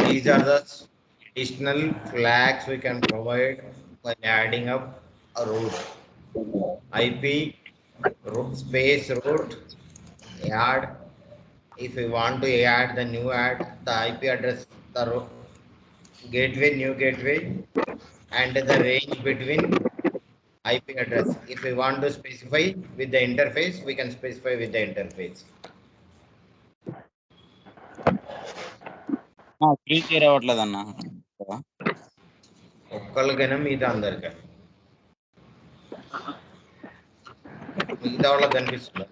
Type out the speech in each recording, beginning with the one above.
These are the additional flags we can provide by adding up a route. IP space route add. If we want to add the new add the IP address, the gateway, new gateway, and the range between IP address. If we want to specify with the interface, we can specify with the interface. ఫ్రీకి రావట్లేదన్నా. ఒక్కళ్ళకైనా మిగతా అందరికీ మిగతా వాళ్ళకి కనిపిస్తుందా?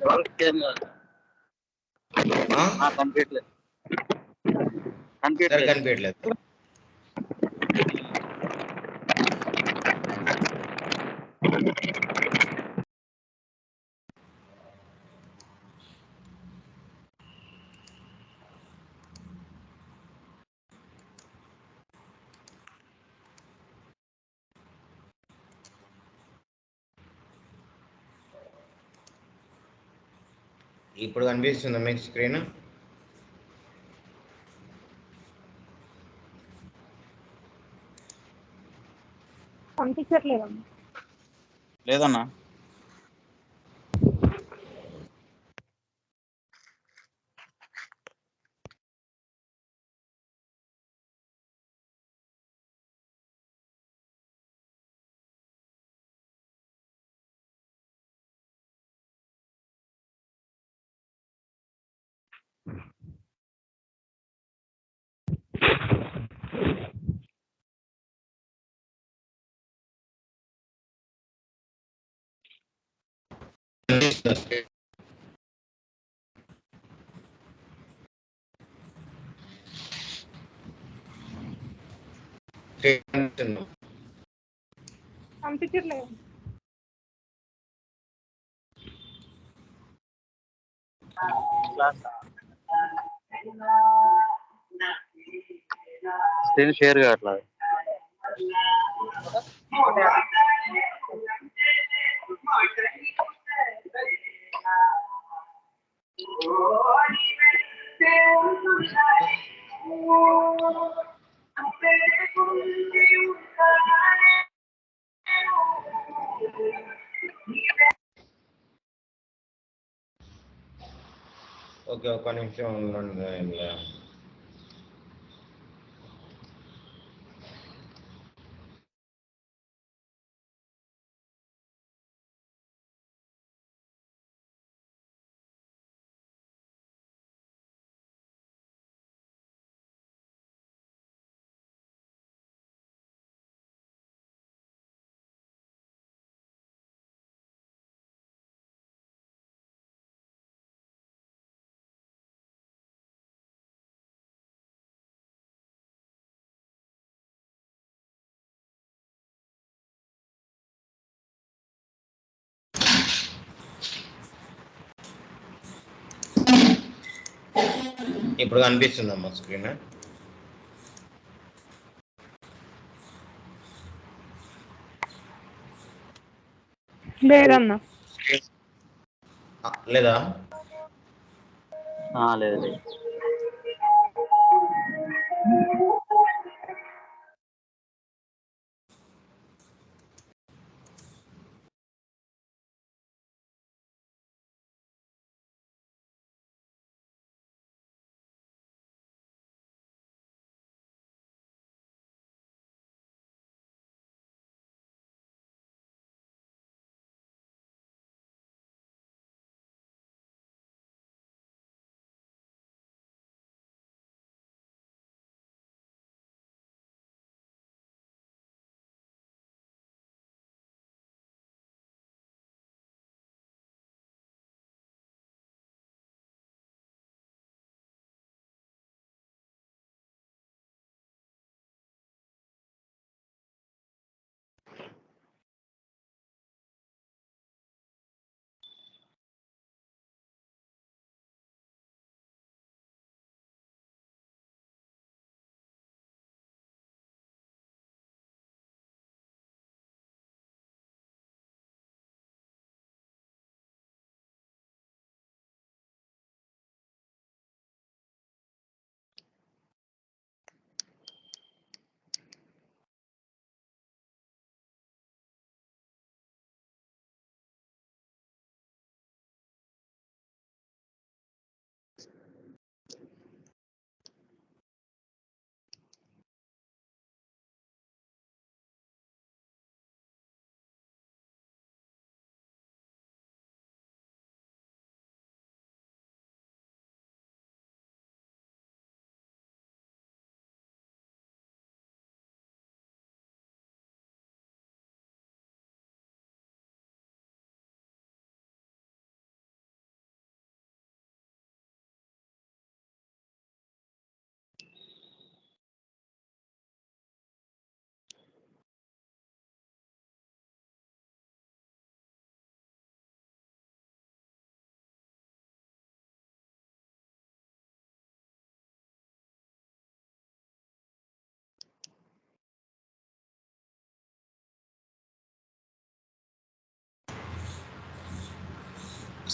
కనిపించట్లేదు. ఇప్పుడు కనిపిస్తుందా మీకు screen? కనిపించట్లేదు లేదన్నా. కనిపించట్లేదు. స్క్రీన్ షేర్ కావట్లేదు. ఓకే, ఒక్క నిమిషం ఉండండి. ఇప్పుడు కనిపిస్తుందమ్మా స్క్రీన్? లేదన్నా. లేదా? లేదు.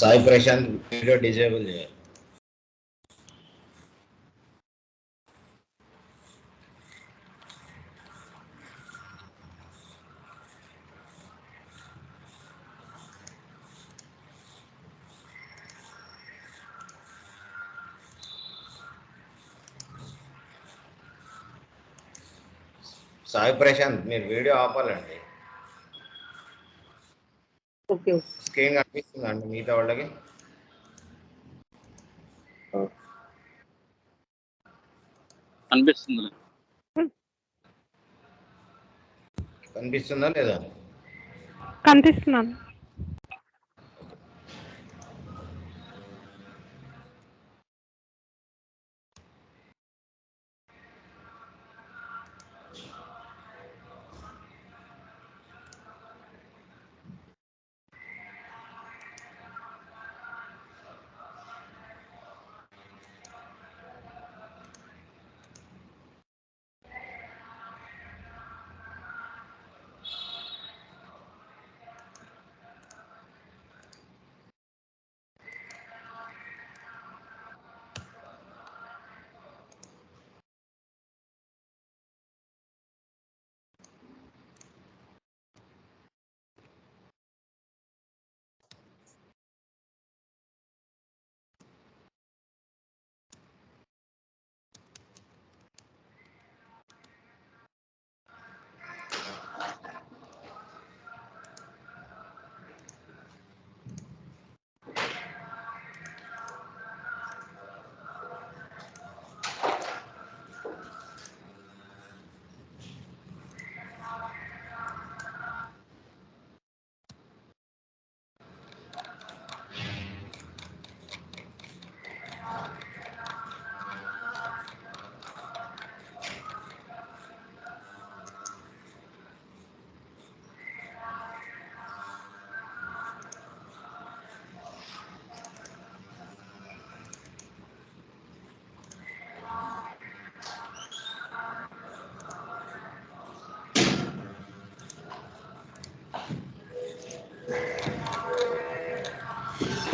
సాయి ప్రశాంత్ వీడియో డిజేబుల్ చేయాలి. సాయి ప్రశాంత్ మీరు వీడియో ఆపాలండి. ఓకే స్క్రీన్ కనిపిస్తుందండి మిగతా వాళ్ళకి? అనిపిస్తుంది. కనిపిస్తుందా లేదా? కనిపిస్తున్నాను.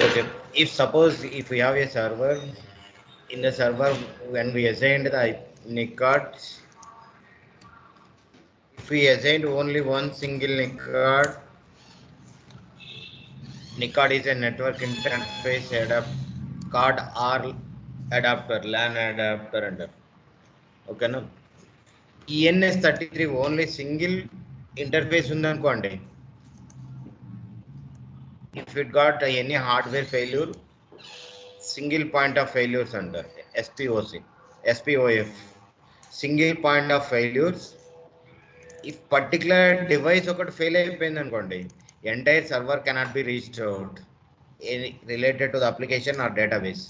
Okay. If suppose if we have a server, in the server when we assigned the NIC cards, if we assigned only one single NIC card is a network interface card or adapter, LAN adapter under. Okay, no? ENS33 only single interface ఉందనుకోండి. If it got any hardware failure, single point of failures under SPOF, single point of failures. If particular device ఒకటి fail అయిపోయింది అనుకోండి, entire server cannot be reached out related to the application or database.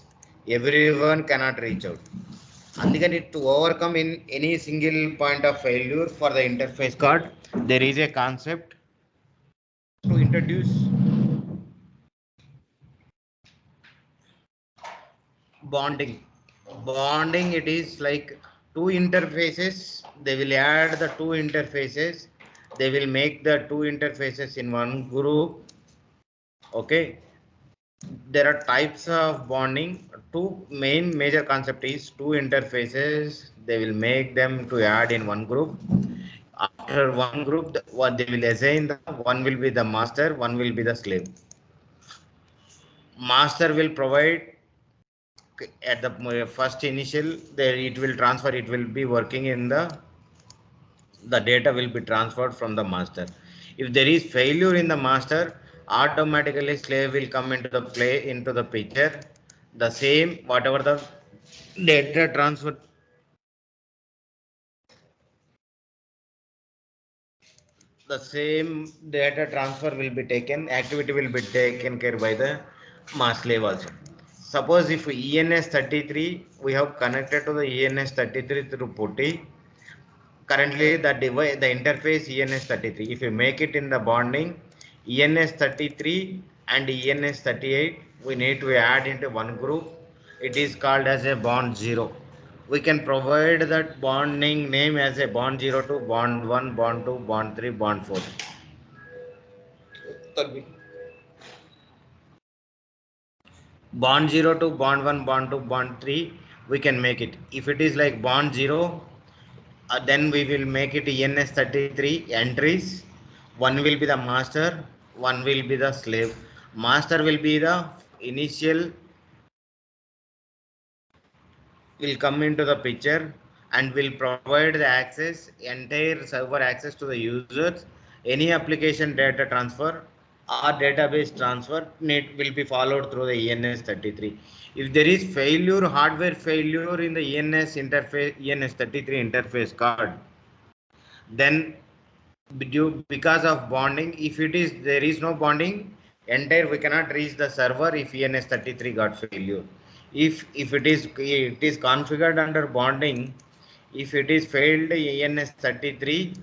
Everyone cannot reach out. అందుకని to overcome in any single point of failure for the interface card, there is a concept to introduce bonding. It is like two interfaces. They will add the two interfaces. They will make the two interfaces in one group. Okay, there are types of bonding. Two major concept is two interfaces. They will make them to add in one group. After one group, what they will assign, one will be the master, one will be the slave. Master will provide at the first initial, there it will transfer, it will be working in the data will be transferred from the master. If there is failure in the master, automatically slave will come into the play, into the picture. The same whatever the data transfer, the same data transfer will be taken, activity will be taken care by the mass slave also. Suppose if ENS33, we have connected to the ENS33 through PuTTY. Currently the device, the interface ENS33, if you make it in the bonding, ENS33 and ENS38, we need to add into one group. It is called as a bond 0. We can provide that bonding name as a bond 0 to bond 1, bond 2, bond 3, bond 4. bond 0 to bond 1, bond 2, bond 3, we can make it. If it is like bond 0, then we will make it ENS33 entries. One will be the master, one will be the slave. Master will be the initial, will come into the picture and will provide the access, entire server access to the users. Any application data transfer or database transfer need will be followed through the ENS33. If there is failure, hardware failure in the ENS interface, ENS33 interface card, then because of bonding, if it is there is no bonding, entire we cannot reach the server if ENS33 got failure. If it is configured under bonding, if it is failed ENS33,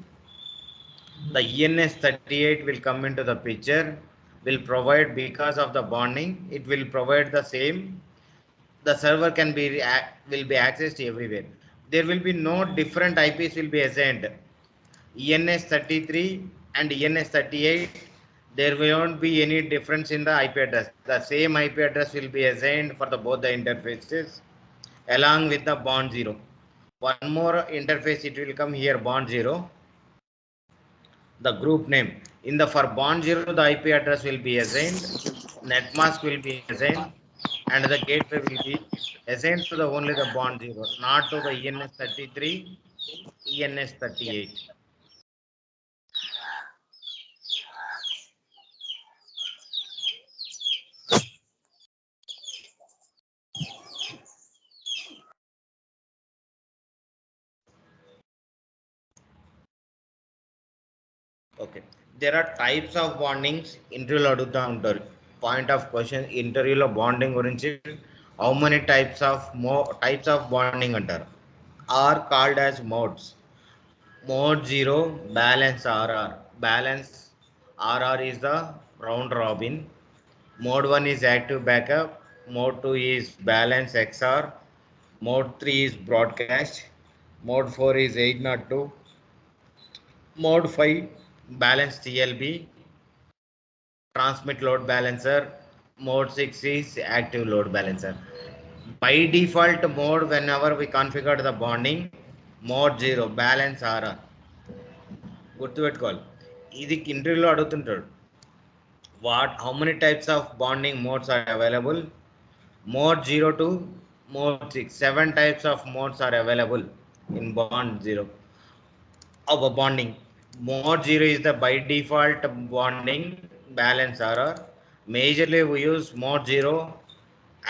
the ENS38 will come into the picture, will provide, because of the bonding, it will provide the same. The server can be will be accessed everywhere. There will be no different IPs will be assigned. ENS33 and ENS38, there won't be any difference in the IP address. The same IP address will be assigned for the both the interfaces along with the bond 0. One more interface, it will come here, bond 0, the group name. In the for bond 0, the IP address will be assigned, netmask will be assigned, and the gateway will be assigned to the only the bond 0, not to the ENS33, ENS38. Okay, there are types of bondings ఇంటర్వ్యూలో అడుగుతూ ఉంటారు. Point of question ఇంటర్వ్యూలో bonding గురించి how many types of bonding అంటారు. Are called as modes. Mode 0 balance RR. Balance RR is the round robin. Mode 1 is active backup. Mode 2 is balance XOR. Mode 3 is broadcast. Mode 4 is 802. Mode 5 balance TLB, transmit load balancer. Mode 6 is active load balancer. By default mode, whenever we configure the bonding, mode 0 balance RR. గుర్తుపెట్టుకోవాలి, ఇది ఇంటర్వ్యూలో అడుగుతుంటాడు. How many types of bonding modes are available? Mode 0 to mode 6, 7 types of modes are available in bond 0 of a bonding. Mode 0 is the by default bonding balance RR. Majorly we use mode 0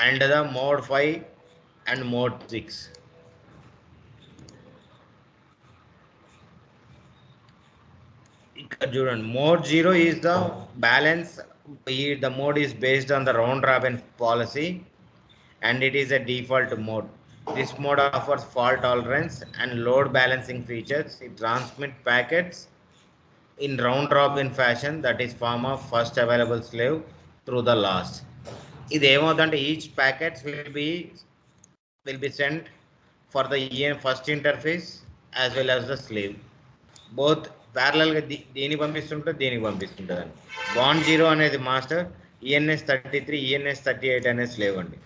and the mode 5 and mode 6. Mode 0 is the balance. The mode is based on the round robin policy and it is a default mode. This mode offers fault tolerance and load balancing features. It transmits packets in round robin fashion, that is form of first available slave through the last. ఇది ఏమవుతుందంటే each packets will be sent for the first interface as well as the slave. Both parallel గా దేనికి పంపిస్తుంటే దేనికి పంపిస్తుంటుంది అండి. Bond 0 అనేది master, ENS33, ENS38 అనేది slave అండి.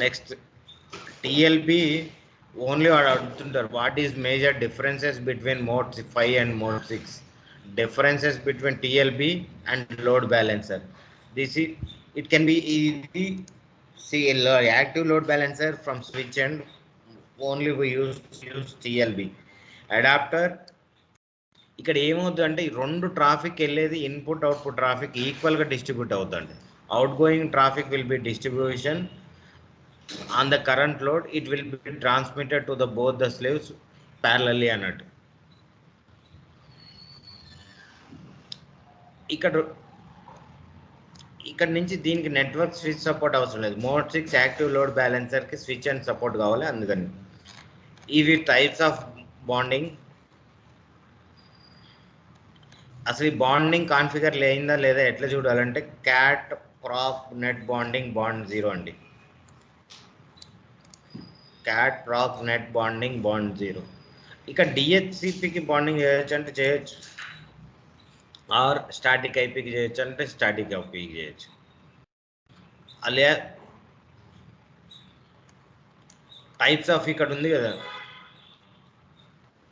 Next టిఎల్బి only వాడు అడుగుతుంటారు, what is major differences between mode 5 and mode 6. Differences between టిఎల్బి and load balancer. It can be active load balancer from switch and only we use TLB adapter. ఇక్కడ ఏమవుతుందంటే ఈ రెండు traffic వెళ్ళేది input output traffic ఈక్వల్గా distribute అవుతుంది. Out going traffic will be distribution on the current load, it will be transmitted to the both the slaves parallelly అన్నట్టు. ఇక్కడ నుంచి దీనికి నెట్వర్క్ స్విచ్ సపోర్ట్ అవసరం లేదు. మోడ్ 6 యాక్టివ్ లోడ్ బ్యాలెన్సర్కి స్విచ్ అండ్ సపోర్ట్ కావాలి, అందుకని. ఇవి టైప్స్ ఆఫ్ బాండింగ్. అసలు ఈ బాండింగ్ కాన్ఫిగర్ అయిందా లేదా ఎట్లా చూడాలంటే cat proc net bonding bond 0 అండి. Cat proc net bonding bond 0. ఇక డిహెచ్సిపికి బాండింగ్ చేయొచ్చు అంటే చేయొచ్చు. ఆర్ స్టాటిక్ ఐపీకి చేయొచ్చు అంటే స్టాటిక్ ఐపీకి చేయొచ్చు. అలా టైప్స్ ఆఫ్ ఇక్కడ ఉంది కదా,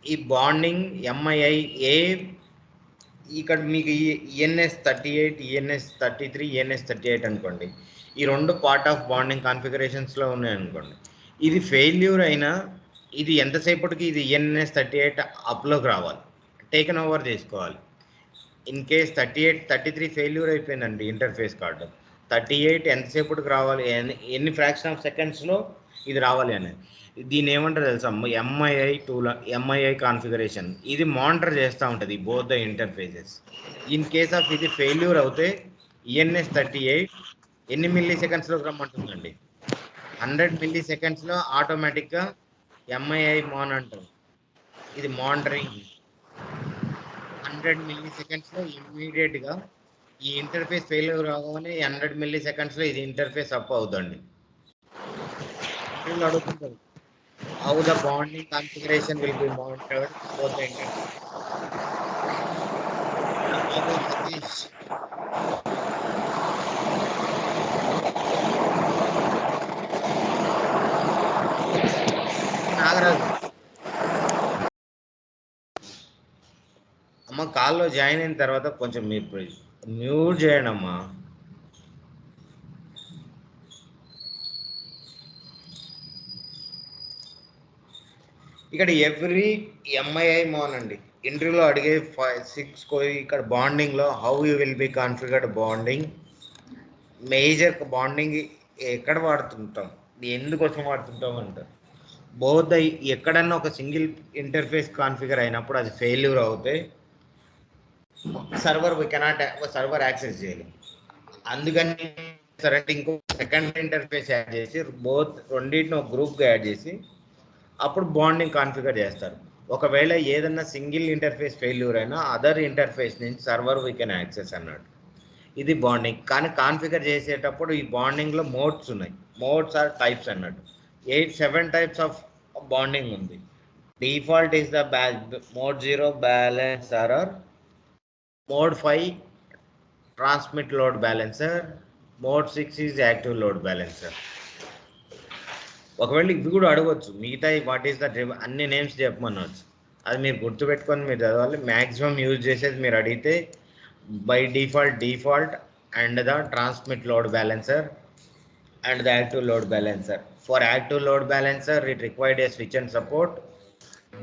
ఈ బాండింగ్ ఎంఐఐ ఏ ఇక్కడ మీకు ఈఎన్ఎస్ 38, ఈఎన్ఎస్ 33, ఈఎన్ఎస్ 38 అనుకోండి. ఈ రెండు పార్ట్ ఆఫ్ బాండింగ్ కాన్ఫిగరేషన్స్లో ఉన్నాయనుకోండి. ఇది ఫెయిల్యూర్ అయినా ఇది ఎంతసేపటికి ఇది ఈఎన్ఎస్ 38 అప్లోకి రావాలి, టేకన్ ఓవర్ చేసుకోవాలి. ఇన్ కేస్ 33 ఫెయిల్యూర్ అయిపోయిందండి ఇంటర్ఫేస్ కార్డు, 38 ఎంతసేపటికి రావాలి, ఎన్ని ఫ్రాక్షన్ ఆఫ్ సెకండ్స్లో ఇది రావాలి అనేది. దీన్ని ఏమంటారు తెలుసా, ఎంఐఐ టూల్, ఎంఐఐ కాన్ఫిగరేషన్. ఇది మానిటర్ చేస్తూ ఉంటుంది both the interfaces. In case of ఇది ఫెయిల్యూర్ అవుతే ఈఎన్ఎస్ 38 ఎన్ని మిల్లీ సెకండ్స్లోకి రమ్మంటుందండి, 100 మిల్లీ సెకండ్స్లో ఆటోమేటిక్గా ఎంఐఐ మాన్ అంటారు. ఇది మానిటరింగ్ 100 మిల్లీ సెకండ్స్లో ఇమ్మీడియట్గా ఈ ఇంటర్ఫేస్ ఫెయిల్యూర్ రాగానే 100 మిల్లీ సెకండ్స్లో ఇది ఇంటర్ఫేస్ అప్ అవుతుంది. అడుగుతుంటారు how the bonding configuration will be monitored for the interface. Nagaraju అమ్మ కాల్లో జాయిన్ అయిన తర్వాత కొంచెం మీరు మ్యూట్ చేయండి అమ్మా. ఇక్కడ ఎవ్రీ ఎంఐఐ మోన్ అండి ఇంటర్వ్యూలో అడిగే 6 ఇక్కడ బాండింగ్లో how you will be configured bonding, major bonding ఎక్కడ వాడుతుంటాం, ఎందుకోసం వాడుతుంటాం అంటారు. బోత్ ఎక్కడన్నా ఒక సింగిల్ ఇంటర్ఫేస్ కాన్ఫిగర్ అయినప్పుడు అది ఫెయిల్యూర్ అవుతే సర్వర్ సర్వర్ యాక్సెస్ చేయలేం. అందుకని సరే ఇంకో సెకండ్ ఇంటర్ఫేస్ యాడ్ చేసి బోత్ రెండింటిని ఒక గ్రూప్గా యాడ్ చేసి అప్పుడు బాండింగ్ కాన్ఫిగర్ చేస్తారు. ఒకవేళ ఏదన్నా సింగిల్ ఇంటర్ఫేస్ ఫెయిల్యూర్ అయినా అదర్ ఇంటర్ఫేస్ నుంచి సర్వర్ వీ కెన్ యాక్సెస్ అన్నాడు. ఇది బాండింగ్. కానీ కాన్ఫిగర్ చేసేటప్పుడు ఈ బాండింగ్లో మోడ్స్ ఉన్నాయి. మోడ్స్ ఆర్ టైప్స్ అన్నట్టు. 7 టైప్స్ ఆఫ్ బాండింగ్ ఉంది. Default is the mode 0 balancer, mode 5 transmit load balancer, mode 6 is active load balancer. ఒకవేళ ఇవి కూడా అడగవచ్చు, మిగతా వాట్ ఈస్ ద అన్ని నేమ్స్ చెప్పమనవచ్చు. అది మీరు గుర్తుపెట్టుకొని మీరు చదవాలి. మ్యాక్సిమం యూజ్ చేసేది మీరు అడిగితే by default and the transmit load balancer and the active load balancer. For active load balancer, it required a switch and support.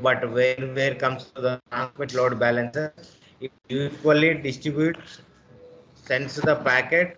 But where comes to the transmit load balancer, it usually distributes, sends the packet.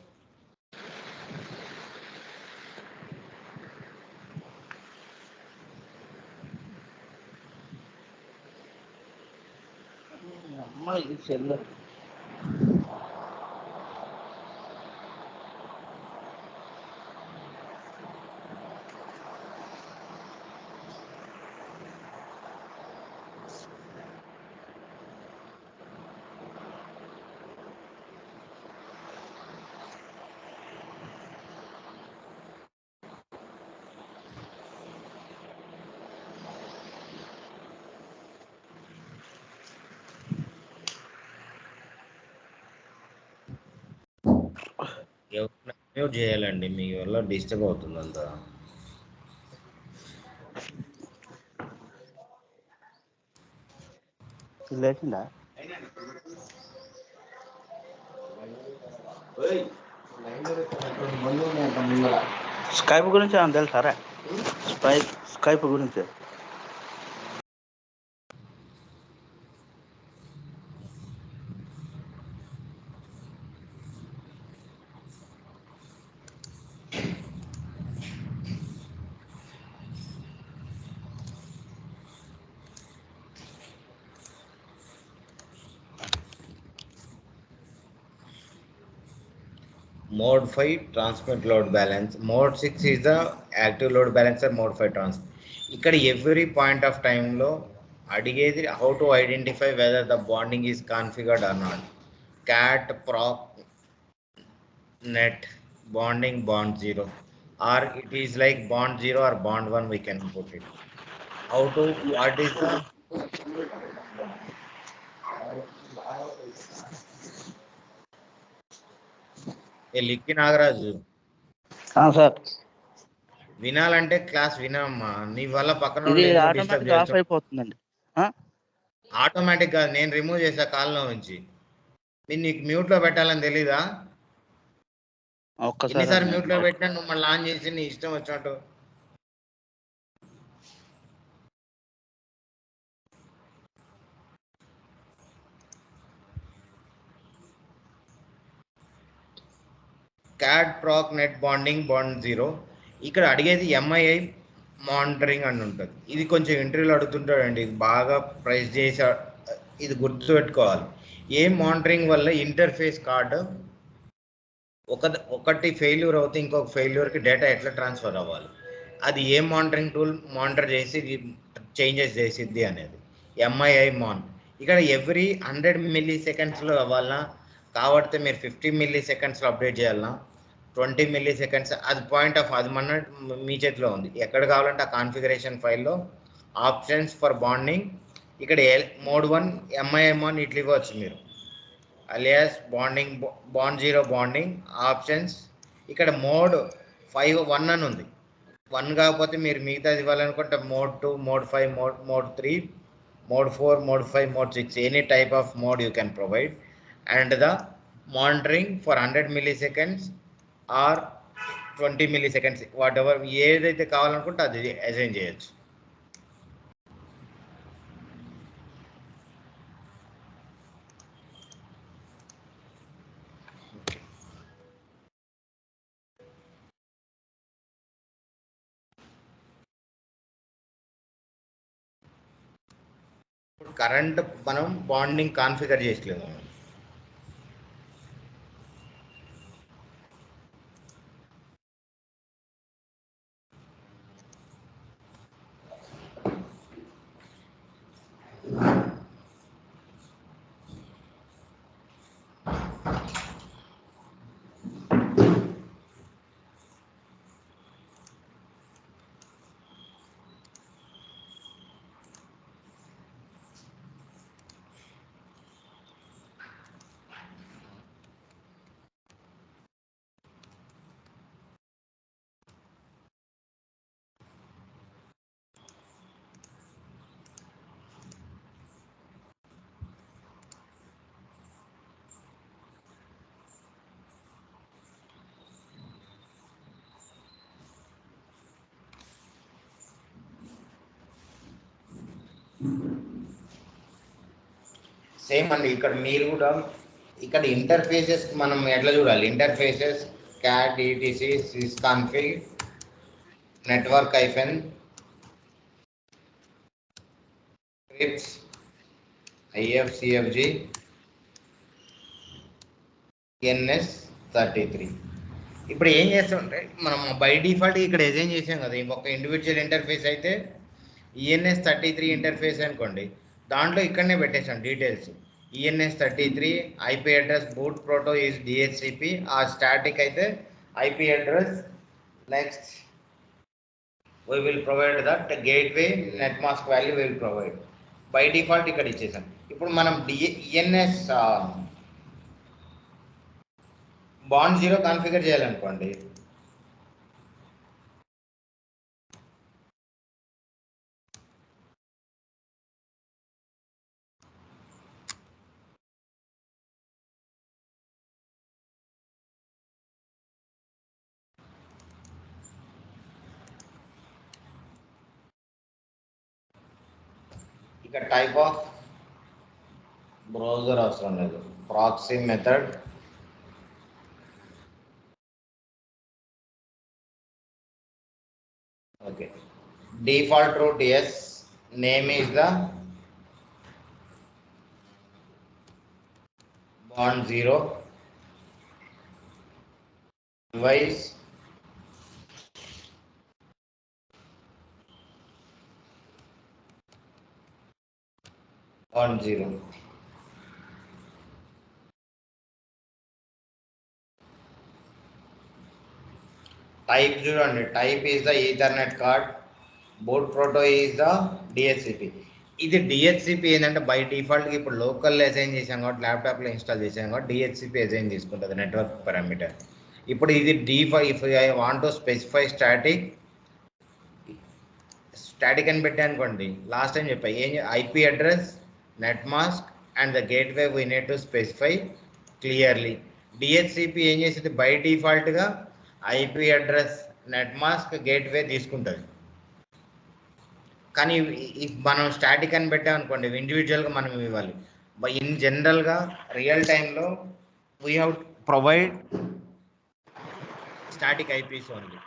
Mute చేయాలండి, మీ వల్ల disturb అవుతుంది అంతా. లేచిందా? Skype గురించి ఏమన్నా తెలుసారా? Skype గురించి Mode 5 transmit load balance, mode 6 is the active load balancer, mode 5 transmit. ఇక్కడ every point of time లో అడిగేది how to identify whether the bonding is configured or not. cat proc net bonding bond 0, or it is like bond 0 or bond 1, we can put it. How to, what is the లిక్కి Nagaraju sir వినాలంటే class వినమ్మా, నీ వల్ల పక్కన ఇది వాళ్ళు ఎందుకు disturb automatic of చేస్తావు? అయిపోతుందండి. ఆటోమేటిక్గా నేను రిమూవ్ చేసా కాల్లో నుంచి. నీకు మ్యూట్లో పెట్టాలని తెలీదా? ఒక్కసారి ఎన్నిసార్లు మ్యూట్లో పెట్టినా నువ్వు మళ్ళీ ఆన్ చేసి నీ ఇష్టం వచ్చినట్టు. క్యాడ్ ప్రాక్ నెట్ బాండింగ్ బాండ్ 0. ఇక్కడ అడిగేది ఎంఐఐ మానిటరింగ్ అని ఉంటుంది. ఇది కొంచెం ఇంటర్వ్యూలో అడుగుతుంటాడండి, ఇది బాగా ప్రైస్ చేసా, ఇది గుర్తుపెట్టుకోవాలి. ఏ మానిటరింగ్ వల్ల ఇంటర్ఫేస్ కార్డు ఒకటి ఫెయిల్యూర్ అవుతే ఇంకొక ఫెయిల్యూర్కి డేటా ఎట్లా ట్రాన్స్ఫర్ అవ్వాలి, అది ఏ మానిటరింగ్ టూల్ మానిటర్ చేసి చేంజెస్ చేసిద్ది అనేది ఎంఐఐ మాన్. ఇక్కడ ఎవ్రీ 100 మిల్లీ సెకండ్స్లో అవ్వాలన్నా, కాబట్టి మీరు 50 మిల్లీ సెకండ్స్లో అప్డేట్ చేయాలన్నా, 20 మిల్లీ సెకండ్స్, అది పాయింట్ ఆఫ్ అది మన మీ చేతిలో ఉంది. ఎక్కడ కావాలంటే ఆ కాన్ఫిగరేషన్ ఫైల్లో ఆప్షన్స్ ఫర్ బాండింగ్, ఇక్కడ మోడ్ 1 ఎంఐఐ మాన్ ఇట్లా ఇవ్వచ్చు మీరు, alias bonding bond 0 bonding options. ఇక్కడ మోడ్ 1 అని ఉంది. 1 కాకపోతే మీరు మిగతాది ఇవ్వాలనుకుంటే mode 2, mode 5, mode 3, mode 4, mode 5, mode 6, any type of mode you can provide. And the monitoring for 100 milli seconds are 20 milli seconds, what ever ఏదైతే కావాలనుకుంటే అది అసైన్ చేయొచ్చు. కరెంట్ మనం బాండింగ్ కాన్ఫిగర్ చేసలేదు. సేమ్ అండి, ఇక్కడ మీరు కూడా ఇక్కడ ఇంటర్ఫేసెస్ మనం ఎట్లా చూడాలి, interfaces cat ETC sys config network ఐఫెన్ స్క్రిప్ట్స్ IFCFG ENS33. ఇప్పుడు ఏం చేస్తుంటే మనం బై డిఫాల్ట్ ఇక్కడ డిజైన్ చేసాం కదా, ఇంకొక ఇండివిజువల్ ఇంటర్ఫేస్ అయితే ENS33 ఇంటర్ఫేస్ అనుకోండి, దాంట్లో ఇక్కడనే పెట్టేసాం details. ENS33 IP address boot proto is DHCP, ఆ స్టాటిక్ అయితే IP address. Next we will provide that gateway net mask value we will provide. By default ఇక్కడ ఇచ్చేసాం. ఇప్పుడు మనం ENS బాండ్ 0 కాన్ఫిగర్ చేయాలనుకోండి, ఇక్కడ టైప్ ఆఫ్ బ్రౌజర్ అవసరం లేదు, proxy method, okay. Default route yes, name is the bond 0, device bond 0. Type చూడండి, type is the ethernet card, boot proto is the DHCP. ఇది DHCP ఏంటంటే బై డిఫాల్ట్గా ఇప్పుడు లోకల్లో assign చేసాం కాబట్టి, ల్యాప్టాప్లో ఇన్స్టాల్ చేసాం కాబట్టి DHCP అసైన్ తీసుకుంటుంది నెట్వర్క్ పారామీటర్. ఇప్పుడు ఇది D5, if I want to specify static అని పెట్టా అనుకోండి, లాస్ట్ టైం చెప్పా ఏం IP address, net mask and the gateway we need to specify clearly. DHCP ఏం చేసింది, బై డిఫాల్ట్గా IP address, net mask, gateway తీసుకుంటుంది. కానీ మనం స్టాటిక్ అని పెట్టామనుకోండి, ఇండివిజువల్గా మనం ఇవ్వాలి. ఇన్ జనరల్గా రియల్ టైంలో we have provide static IPs only.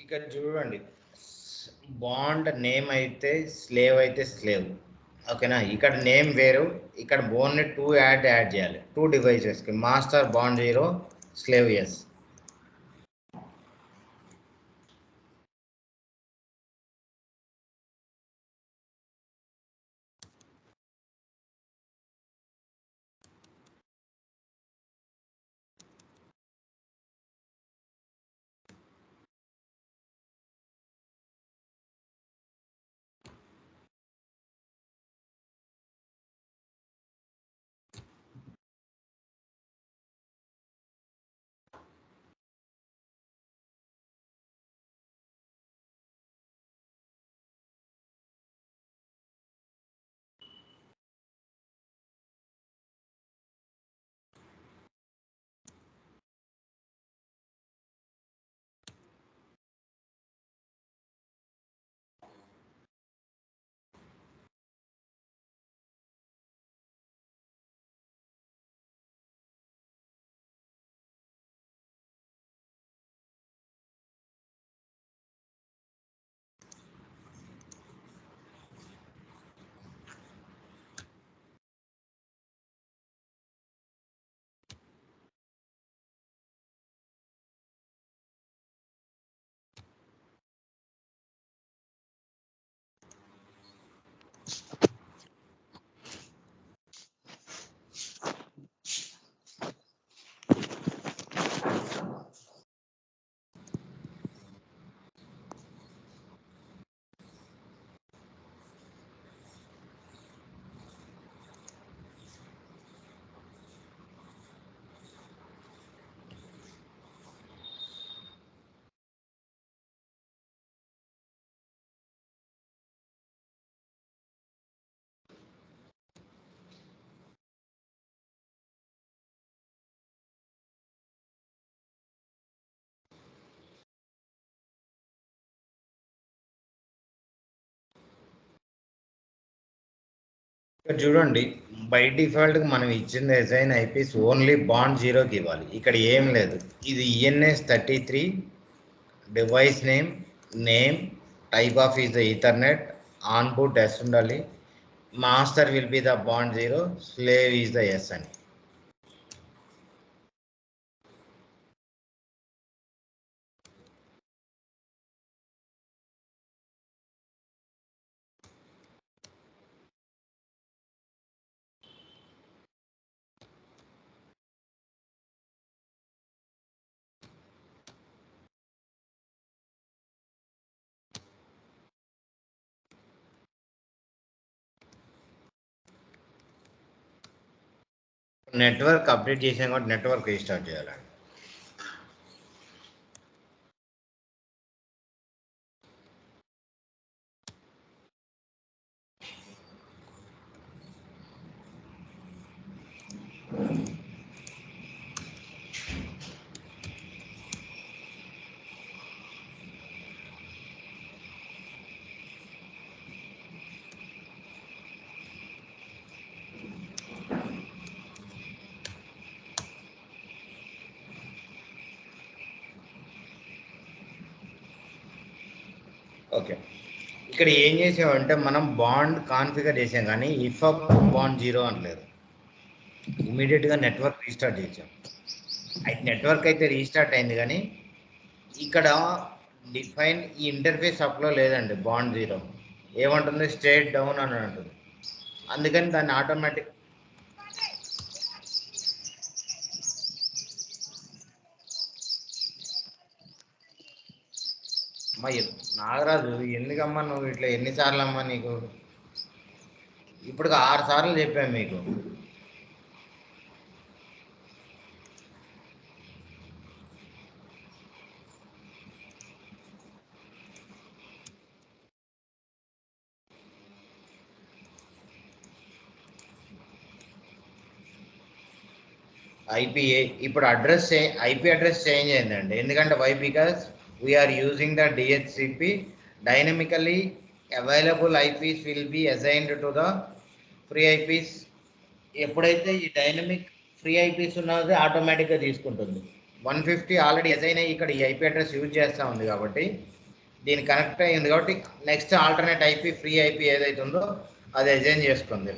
ఇక్కడ చూడండి, బాండ్ నేమ్ అయితే స్లేవ్ అయితే స్లేవ్, ఓకేనా. ఇక్కడ నేమ్ వేరు, ఇక్కడ బోన్ని టూ యాడ్ చేయాలి, 2 డివైజెస్కి, మాస్టర్ బాండ్ 0, స్లేవ్ ఎస్. ఇక్కడ చూడండి, బై డిఫాల్ట్గా మనం ఇచ్చిన డిజైన్ IPs ఓన్లీ బాండ్ 0కి ఇవ్వాలి. ఇక్కడ ఏం లేదు, ఇది ENS33, device name type of is the ethernet, on board yes ఉండాలి, master will be the bond 0, slave is the yes అని. నెట్వర్క్ అప్డేట్ చేసాం కాబట్టి నెట్వర్క్ రీస్టార్ట్ చేయాలండి. ఓకే, ఇక్కడ ఏం చేసామంటే మనం బాండ్ కాన్ఫిగర్ చేసాం, కానీ ఇఫ్ బాండ్ 0 అనలేదు. ఇమీడియట్గా నెట్వర్క్ రీస్టార్ట్ చేసాం. అయితే నెట్వర్క్ అయితే రీస్టార్ట్ అయింది, కానీ ఇక్కడ డిఫైన్ ఈ ఇంటర్ఫేస్ అప్లో లేదండి బాండ్ 0. ఏమంటుంది, స్ట్రేట్ డౌన్ అని అంటుంది. అందుకని దాన్ని ఆటోమేటిక్ అమ్మా నాగరాజు, ఎందుకమ్మా నువ్వు ఇట్లా ఎన్నిసార్లు అమ్మా నీకు? ఇప్పుడు 6 సార్లు చెప్పాను మీకు. ఐపీఏ ఇప్పుడు ఐపీ అడ్రస్ చేంజ్ అయిందండి. ఎందుకంటే why? Because we are using the DHCP. Dynamically available IPs will be assigned to the free IPs. ఎప్పుడైతే ఈ డైనమిక్ ఫ్రీ ఐపీస్ ఉన్నది ఆటోమేటిక్గా తీసుకుంటుంది. 150 ఆల్రెడీ అసైన్ అయ్యి ఇక్కడ ఈ ఐపీ అడ్రస్ యూజ్ చేస్తూ ఉంది కాబట్టి దీని కనెక్ట్ అయ్యింది, కాబట్టి next alternate IP free IP ఏదైతే ఉందో అది అసైన్ చేసుకుంది.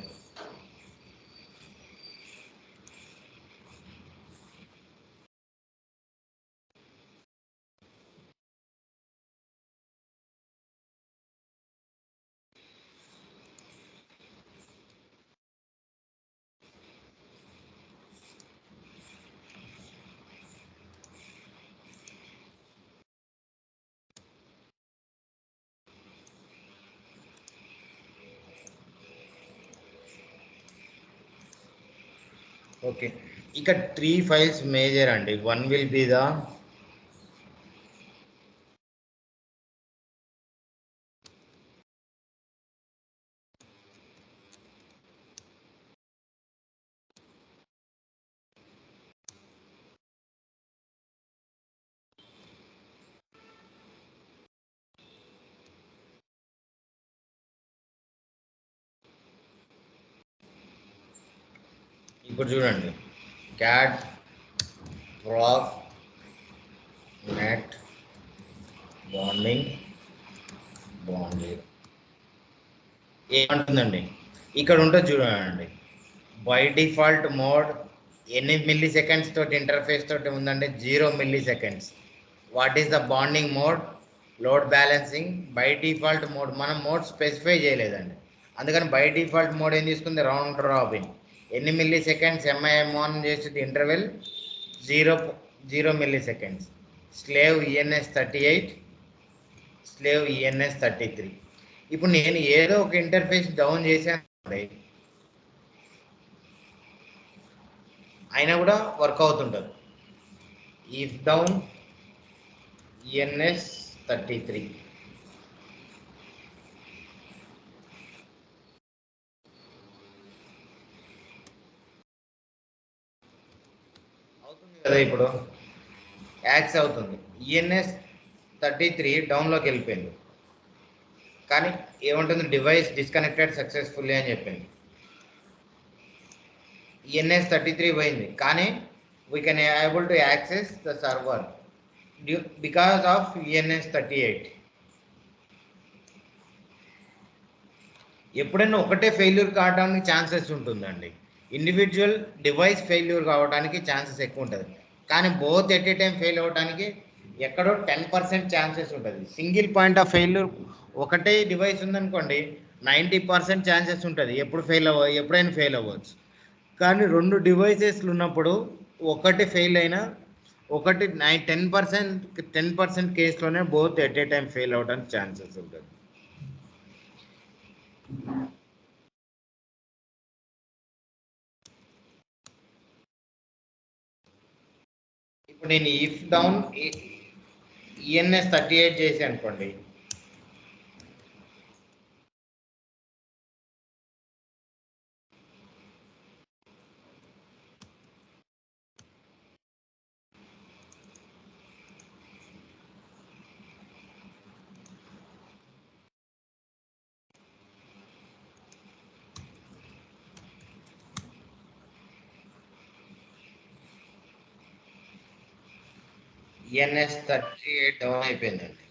ఓకే, ఇక్కడ 3 ఫైల్స్ మేజర్ అండి. వన్ విల్ బి ద ఇప్పుడు చూడండి, cat proc net bonding bond ఏమంటుందండి? ఇక్కడ ఉంటుంది చూడండి, బై డిఫాల్ట్ మోడ్ ఎన్ని మిల్లీ సెకండ్స్ తోటి ఇంటర్ఫేస్ తోటి ఉందంటే 0 milliseconds. What is the bonding mode? Load balancing. By default mode మనం మోడ్ స్పెసిఫై చేయలేదండి, అందుకని బై డిఫాల్ట్ మోడ్ ఏం తీసుకుంది? Round robin. ఎన్ని మిల్లీ సెకండ్స్? ఎంఐఎం ఆన్ చేసేది interval 0 milli seconds. Slave ENS 38, slave ENS 33. ఇప్పుడు నేను ఏదో ఒక ఇంటర్ఫేస్ డౌన్ చేశాను, అయినా కూడా వర్క్ అవుతుంటుంది. ఇఫ్ డౌన్ ఈఎన్ఎస్ 33 అవుతుంది కదా, ఇప్పుడు యాక్స్ అవుతుంది. ఈఎన్ఎస్ 33 డౌన్లోకి వెళ్ళిపోయింది, కానీ ఏముంటుంది? డివైస్ డిస్కనెక్టెడ్ సక్సెస్ఫుల్లీ అని చెప్పింది. ఈఎన్ఎస్ 33 పోయింది, కానీ we can able to access the server because of ENS 38. ఎప్పుడైనా ఒకటే ఫెయిల్యూర్ కావడానికి ఛాన్సెస్ ఉంటుందండి. ఇండివిజువల్ డివైస్ ఫెయిల్యూర్ కావడానికి ఛాన్సెస్ ఎక్కువ ఉంటుంది, కానీ both at a time fail అవ్వడానికి ఎక్కడో 10% ఛాన్సెస్ ఉంటుంది. సింగిల్ పాయింట్ ఆఫ్ ఫెయిల్యూర్ ఒకటే డివైస్ ఉందనుకోండి, 90% ఛాన్సెస్ ఉంటుంది ఎప్పుడైనా ఫెయిల్ అవ్వచ్చు. కానీ 2 డివైసెస్లు ఉన్నప్పుడు ఒకటి ఫెయిల్ అయినా ఒకటి 10% కేసులోనే both at a time fail అవ్వడానికి ఛాన్సెస్ ఉంటుంది. ఇప్పుడు నేను ఇఫ్ డౌన్ ఈఎన్ఎస్ 38 చేసి అనుకోండి, ఈఎన్ఎస్ 38 డౌన్ అయిపోయిందండి.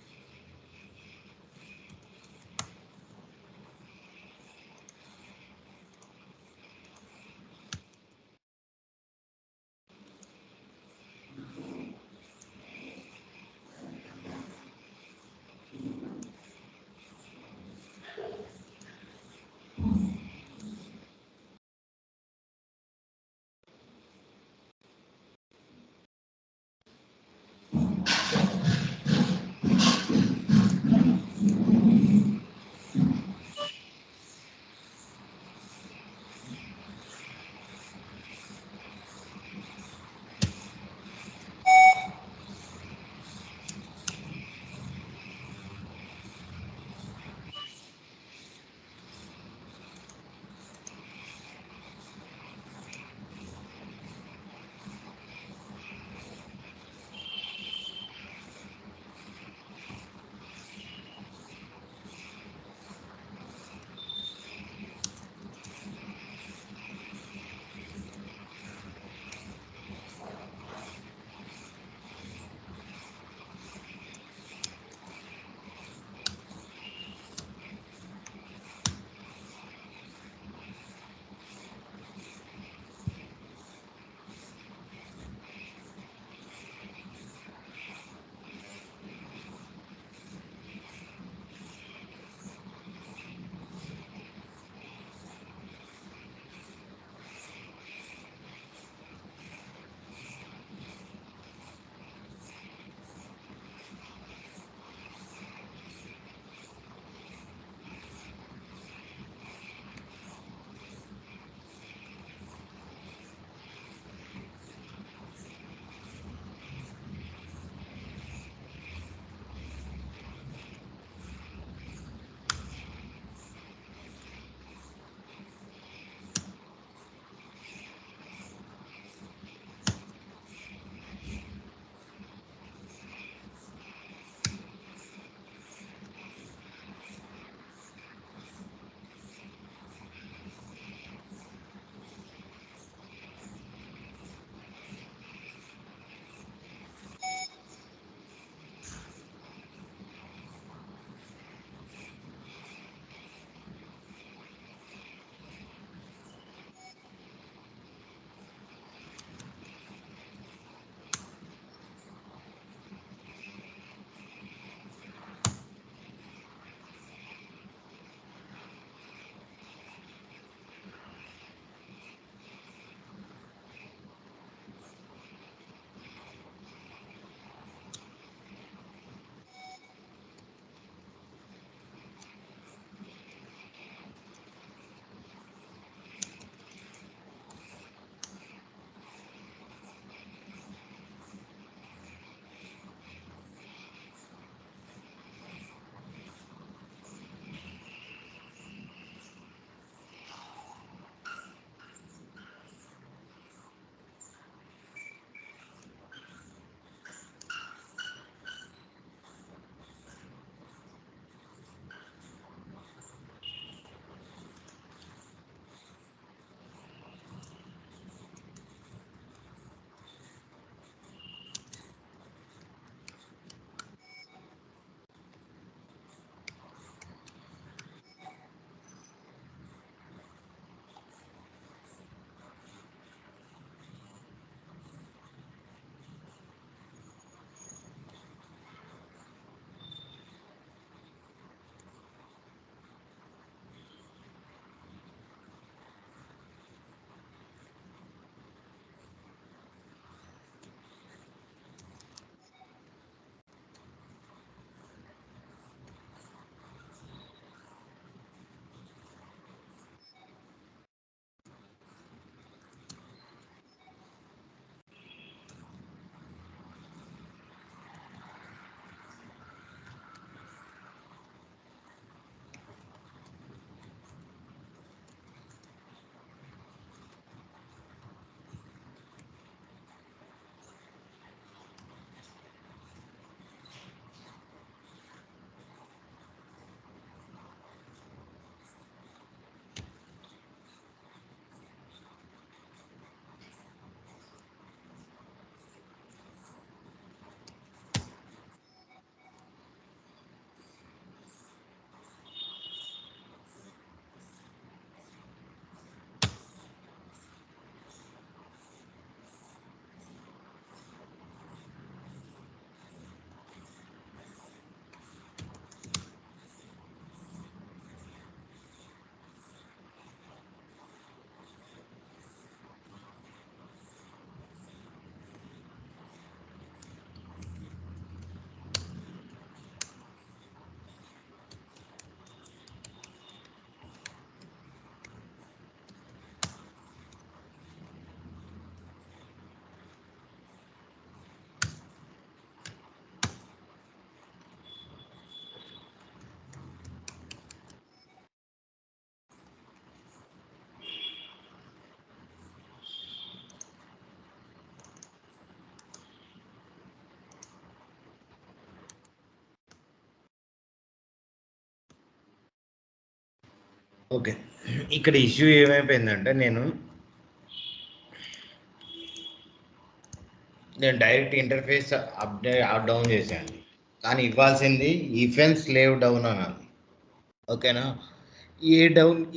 ఓకే, ఇక్కడ ఇష్యూ ఏమైపోయిందంటే నేను డైరెక్ట్ ఇంటర్ఫేస్ డౌన్ చేశాను, కానీ ఇవ్వాల్సింది ఇఫ్ అండ్ స్లేవ్ డౌన్ అనాలి. ఓకేనా,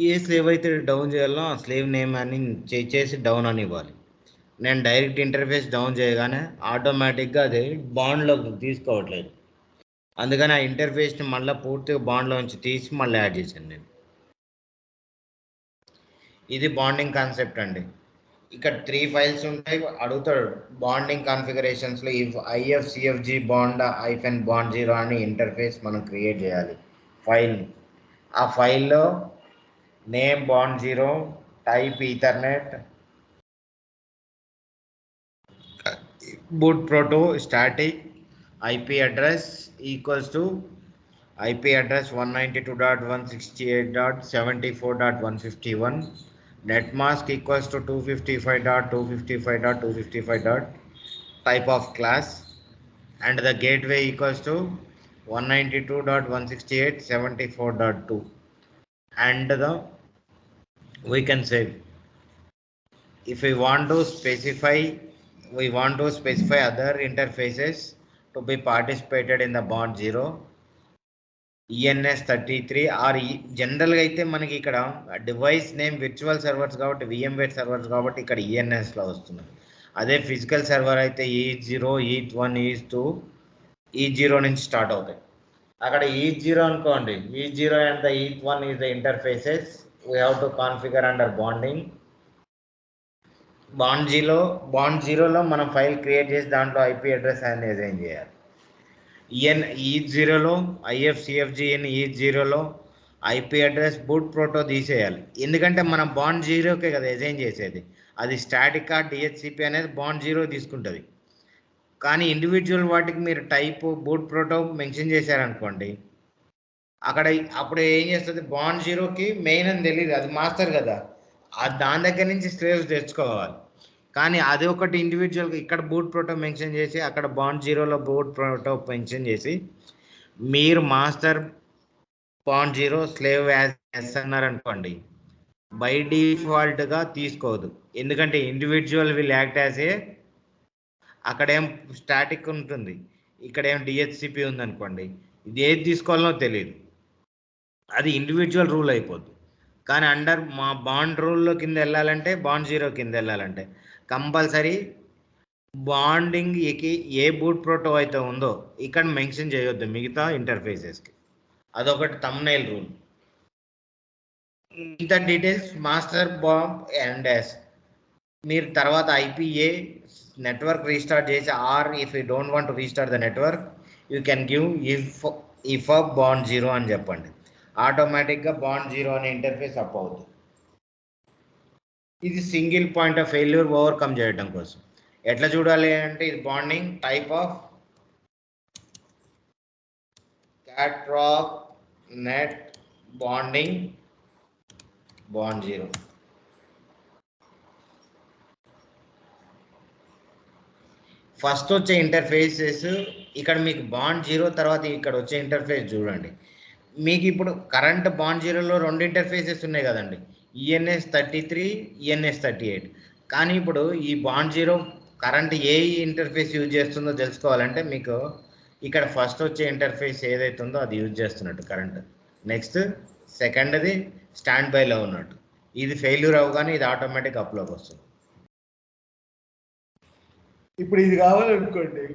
ఏ స్లేవ్ అయితే డౌన్ చేయాలో ఆ స్లేవ్ నేమ్ అని చేసి డౌన్ అని ఇవ్వాలి. నేను డైరెక్ట్ ఇంటర్ఫేస్ డౌన్ చేయగానే ఆటోమేటిక్గా అది బాండ్లో తీసుకోవట్లేదు. అందుకని ఆ ఇంటర్ఫేస్ని మళ్ళీ పూర్తిగా బాండ్లో నుంచి తీసి మళ్ళీ యాడ్ చేశాను నేను. ఇది బాండింగ్ కాన్సెప్ట్ అండి. ఇక్కడ 3 ఫైల్స్ ఉంటాయి, అడుగుతాడు బాండింగ్ కాన్ఫిగరేషన్స్లో ఇఫ్ IFCFG బాండ్ -బాండ్ 0 అని ఇంటర్ఫేస్ మనం క్రియేట్ చేయాలి ఫైల్ని. ఆ ఫైల్లో name bond 0, type ethernet, boot proto static, IP address equals to IP address 192.168.74.151, net mask equals to 255.255.255. type of class, and the gateway equals to 192.168.74.2, and we can save. If we want to specify other interfaces to be participated in the bond 0, ENS33 are జనరల్గా అయితే మనకి ఇక్కడ device name virtual servers కాబట్టి VMware servers కాబట్టి ఇక్కడ ENSలో వస్తుంది. అదే physical server అయితే E0, E1, E2, E0 నుంచి స్టార్ట్ అవుతాయి. అక్కడ E0 అనుకోండి, E0 and the E1 is the interfaces we have to configure under bonding. Bond జీరోలో మనం ఫైల్ క్రియేట్ చేసి దాంట్లో IP అడ్రస్ అనేది అసైన్ చేయాలి. E0లో IFCFGN E0లో IP address boot proto తీసేయాలి. ఎందుకంటే మనం బాండ్ 0కే కదా అసైన్ చేసేది. అది స్టాటిక్ DHCP అనేది బాండ్ 0 తీసుకుంటుంది. కానీ ఇండివిజువల్ వాటికి మీరు టైప్ బూట్ ప్రోటో మెన్షన్ చేశారనుకోండి, అప్పుడు ఏం చేస్తుంది, బాండ్ 0కి మెయిన్ అని తెలియదు, అది మాస్టర్ కదా, దాని దగ్గర నుంచి స్లేవ్స్ తెచ్చుకోవాలి. కానీ అది ఒకటి ఇండివిజువల్గా ఇక్కడ బూట్ ప్రోటో మెన్షన్ చేసి అక్కడ బాండ్ 0లో బూట్ ప్రోటో మెన్షన్ చేసి మీరు మాస్టర్ బాండ్ 0 స్లేవ్ యాజ్ అన్నారు అనుకోండి, బై డిఫాల్ట్గా తీసుకోదు. ఎందుకంటే individual will act as a, అక్కడేం స్టాటిక్ ఉంటుంది, ఇక్కడేం DHCP ఉందనుకోండి, ఇది ఏది తీసుకోవాలనో తెలియదు, అది ఇండివిజువల్ రూల్ అయిపోద్ది. కానీ అండర్ మా బాండ్ రూల్లో కింద వెళ్ళాలంటే బాండ్ 0 కింద వెళ్ళాలంటే కంపల్సరీ బాండింగ్కి ఏ బూట్ ప్రోటో అయితే ఉందో ఇక్కడ మెన్షన్ చేయొద్దు మిగతా ఇంటర్ఫేసెస్కి. అదొకటి థంబ్నెయిల్ రూల్. మిగతా details master bond and S మీరు తర్వాత IPA నెట్వర్క్ రీస్టార్ట్ చేసి, or if you don't want to restart the network you can give if bond 0 అని చెప్పండి. ఆటోమేటిక్గా బాండ్ 0 అనే ఇంటర్ఫేస్ అప్ అవుతుంది. ఇది single point of failure overcome చేయడం కోసం. ఎట్లా చూడాలి అంటే ఇది bonding type of cataract net bonding bond 0. First వచ్చే ఇంటర్ఫేసెస్ ఇక్కడ మీకు బాండ్ 0 తర్వాత ఇక్కడ వచ్చే ఇంటర్ఫేస్ చూడండి. మీకు ఇప్పుడు కరెంట్ బాండ్ 0లో 2 ఇంటర్ఫేసెస్ ఉన్నాయి కదండి, ENS33, ENS38. కానీ ఇప్పుడు ఈ బాండ్ 0 కరెంట్ ఏ ఇంటర్ఫేస్ యూజ్ చేస్తుందో తెలుసుకోవాలంటే మీకు ఇక్కడ ఫస్ట్ వచ్చే ఇంటర్ఫేస్ ఏదైతే ఉందో అది యూజ్ చేస్తున్నట్టు కరెంట్, నెక్స్ట్ సెకండ్ది స్టాండ్ బైలో ఉన్నట్టు. ఇది ఫెయిల్యూర్ అవగానే ఇది ఆటోమేటిక్ అప్లోకి వస్తుంది. ఇప్పుడు ఇది కావాలనుకోండి,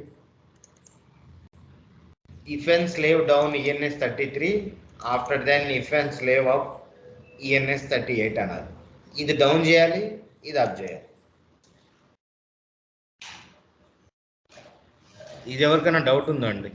if and slave down ENS33, after then if and slave up ENS38 అన్నారు. ఇది డౌన్ చేయాలి, ఇది అప్ చేయాలి. ఇది ఎవరికైనా డౌట్ ఉందా అండి?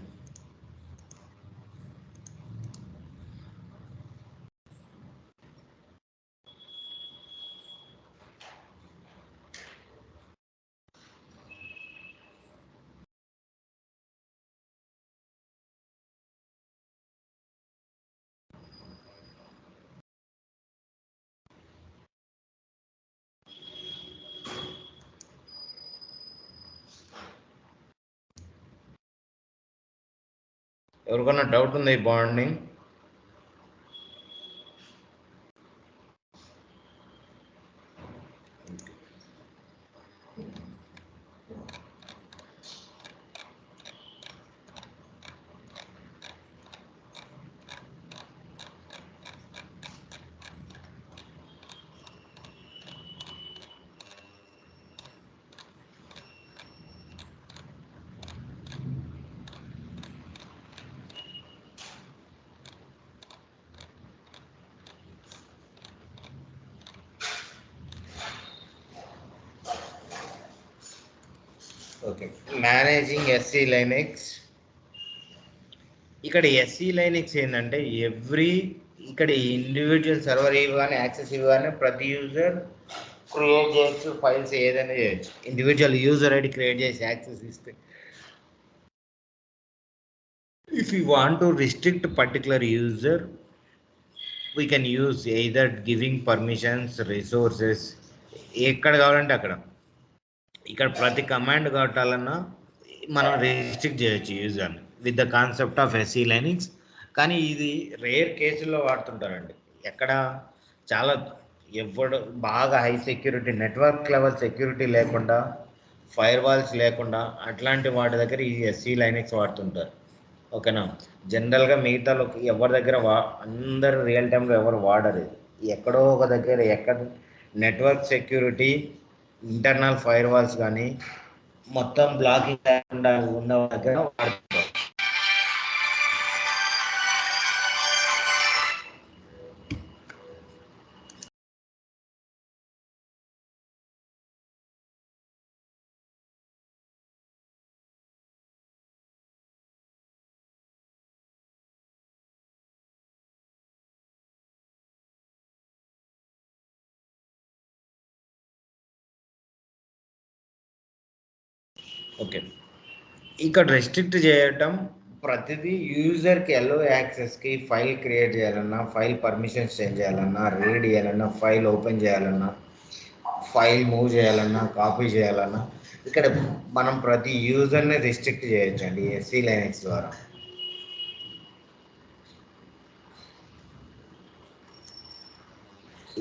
ఎవరికైనా డౌట్ ఉందా ఈ bonding? Okay, managing SC Linux. ఇక్కడ ఎస్సీ లైనెక్స్ ఏంటంటే ఇక్కడ ఇండివిజువల్ సర్వర్ ఇవ్వగానే యాక్సెస్ ఇవ్వగానే ప్రతి యూజర్ క్రియేట్ చేయొచ్చు, ఫైల్స్ ఏదైనా చేయొచ్చు. ఇండివిజువల్ యూజర్ ఐడి క్రియేట్ చేసి యాక్సెస్ ఇస్తే, if you want to restrict particular user, we can use either giving permissions, resources, ఎక్కడ కావాలంటే అక్కడ. ఇక్కడ ప్రతి కమాండ్ కొట్టాలన్నా మనం రిస్ట్రిక్ట్ చేయొచ్చు యూజర్ని with the concept of SELinux. కానీ ఇది రేర్ కేసుల్లో వాడుతుంటారండి. ఎక్కడ చాలా ఎవడు బాగా high security, network level security లేకుండా, ఫైర్ వాల్స్ లేకుండా అట్లాంటి వాటి దగ్గర ఈ ఎస్సీ లైనింగ్స్ వాడుతుంటారు. ఓకేనా. జనరల్గా మిగతా ఎవరి దగ్గర అందరు రియల్ టైంలో ఎవరు వాడరు. ఎక్కడో ఒక దగ్గర network security, internal firewalls కానీ మొత్తం బ్లాకింగ్ లేకుండా ఉన్న దగ్గర వాడుతుంటారు. ఓకే, ఇక్కడ రెస్ట్రిక్ట్ చేయటం ప్రతిదీ యూజర్కి ఎల్లో యాక్సెస్కి ఫైల్ క్రియేట్ చేయాలన్నా, ఫైల్ పర్మిషన్స్ చేంజ్ చేయాలన్నా, రీడ్ చేయాలన్నా, ఫైల్ ఓపెన్ చేయాలన్నా, ఫైల్ మూవ్ చేయాలన్నా, కాపీ చేయాలన్నా ఇక్కడ మనం ప్రతి యూజర్ని రిస్ట్రిక్ట్ చేయొచ్చండి ఎస్సీ లైనెక్స్ ద్వారా.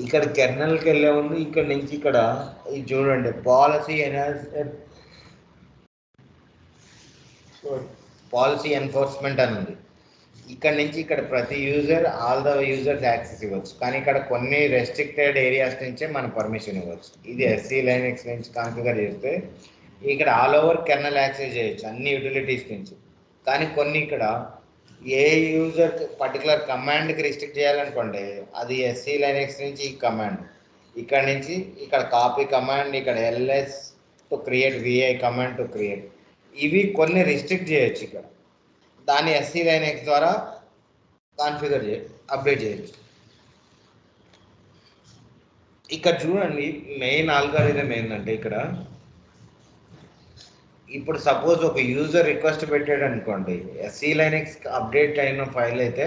ఇక్కడ కెర్నల్కి వెళ్ళే ముందు ఇక్కడ నుంచి ఇక్కడ ఇది చూడండి, పాలసీ ఎన్ఫోర్స్మెంట్ అని ఉంది. ఇక్కడ నుంచి ఇక్కడ ప్రతి user all the users access ఇవ్వచ్చు, కానీ ఇక్కడ కొన్ని రెస్ట్రిక్టెడ్ ఏరియాస్ నుంచే మనం పర్మిషన్ ఇవ్వచ్చు. ఇది ఎస్సీ లైనెక్స్ నుంచి కాన్ఫిగర్ చేస్తే ఇక్కడ ఆల్ ఓవర్ కెర్నల్ యాక్సెస్ చేయొచ్చు అన్ని యూటిలిటీస్ నుంచి. కానీ కొన్ని ఇక్కడ ఏ యూజర్ పర్టికులర్ కమాండ్కి రిస్ట్రిక్ట్ చేయాలనుకోండి, అది ఎస్సీ లైనెక్స్ నుంచి ఈ కమాండ్, ఇక్కడ నుంచి ఇక్కడ కాపీ కమాండ్, ఇక్కడ LS to create, VI command to create, ఇవి కొన్ని రిస్ట్రిక్ట్ చేయొచ్చు. ఇక్కడ దాన్ని ఎస్సీ లైనెక్స్ ద్వారా కాన్ఫిగర్ అప్డేట్ చేయొచ్చు. ఇక్కడ చూడండి, మెయిన్ ఆల్గారిథం ఏంటంటే ఇక్కడ ఇప్పుడు సపోజ్ ఒక యూజర్ రిక్వెస్ట్ పెట్టాడు అనుకోండి, ఎస్సీ లైనెక్స్ అప్డేట్ అయిన ఫైల్ అయితే